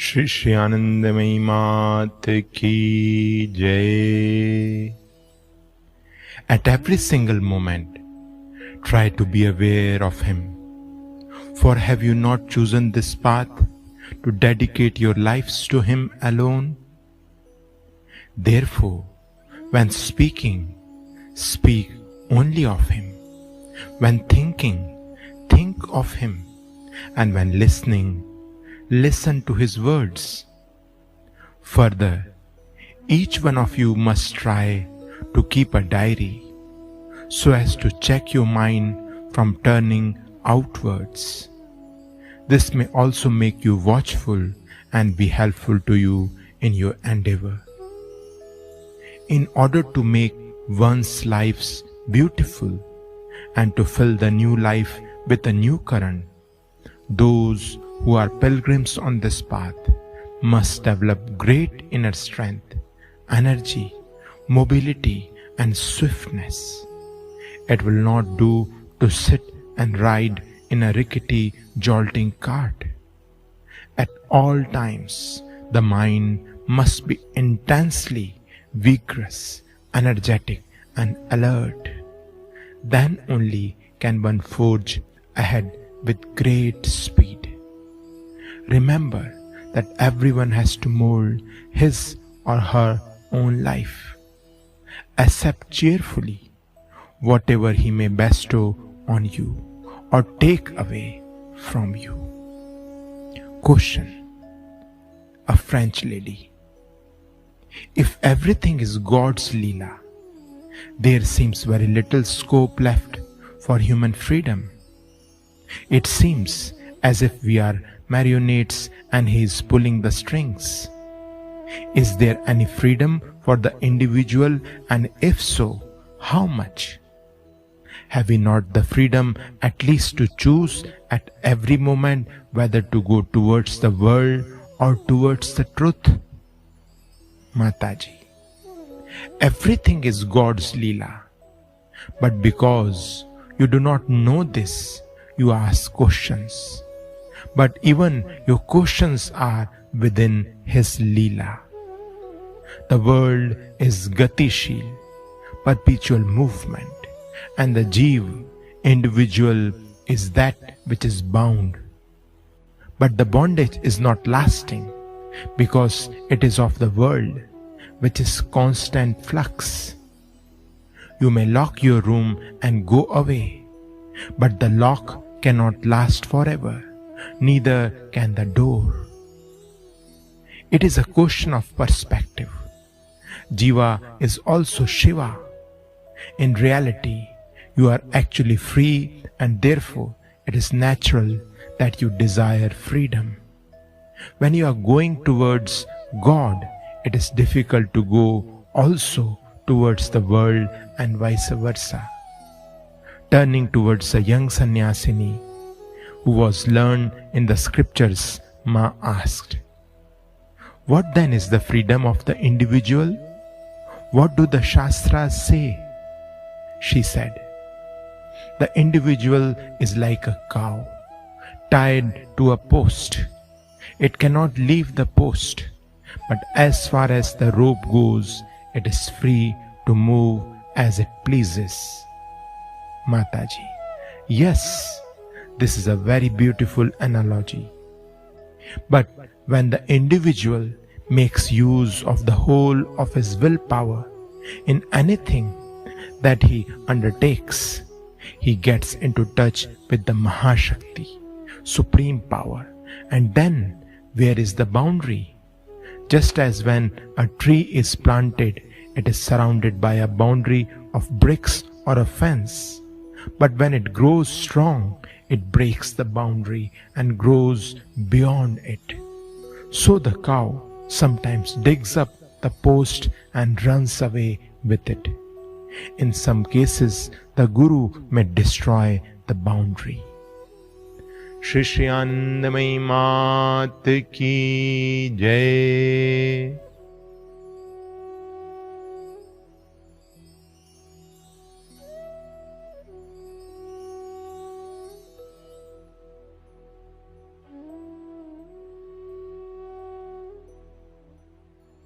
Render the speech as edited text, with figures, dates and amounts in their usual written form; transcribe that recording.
Sri Anandamayi Ma ki Jai. At every single moment, try to be aware of Him. For have you not chosen this path to dedicate your lives to Him alone? Therefore, when speaking, speak only of Him. When thinking, think of Him. And when listening, listen to His words. Further, each one of you must try to keep a diary so as to check your mind from turning outwards. This may also make you watchful and be helpful to you in your endeavor. In order to make one's lives beautiful and to fill the new life with a new current, those who are pilgrims on this path must develop great inner strength, energy, mobility, and swiftness. It will not do to sit and ride in a rickety, jolting cart. At all times, the mind must be intensely vigorous, energetic, and alert. Then only can one forge ahead with great speed. Remember that everyone has to mold his or her own life. Accept cheerfully whatever he may bestow on you or take away from you. Question: a French lady. If everything is God's Leela, there seems very little scope left for human freedom. It seems as if we are marionettes and He is pulling the strings. Is there any freedom for the individual, and if so, how much? Have we not the freedom at least to choose at every moment whether to go towards the world or towards the truth? Mataji, everything is God's Leela, but because you do not know this, you ask questions. But even your questions are within His Leela. The world is Gatishil, perpetual movement, and the Jeev, individual, is that which is bound. But the bondage is not lasting, because it is of the world, which is constant flux. You may lock your room and go away, but the lock cannot last forever, neither can the door. It is a question of perspective. Jiva is also Shiva. In reality, you are actually free, and therefore it is natural that you desire freedom. When you are going towards God, it is difficult to go also towards the world and vice versa. Turning towards a young sannyasini who was learned in the scriptures, Ma asked, "What then is the freedom of the individual? What do the Shastras say?" She said, "The individual is like a cow, tied to a post. It cannot leave the post, but as far as the rope goes, it is free to move as it pleases." Mataji, yes, this is a very beautiful analogy. But when the individual makes use of the whole of his willpower in anything that he undertakes, he gets into touch with the Mahashakti, supreme power. And then where is the boundary? Just as when a tree is planted, it is surrounded by a boundary of bricks or a fence. But when it grows strong, it breaks the boundary and grows beyond it. So the cow sometimes digs up the post and runs away with it. In some cases, the Guru may destroy the boundary. Sri Anandamayi Ma ki Jai.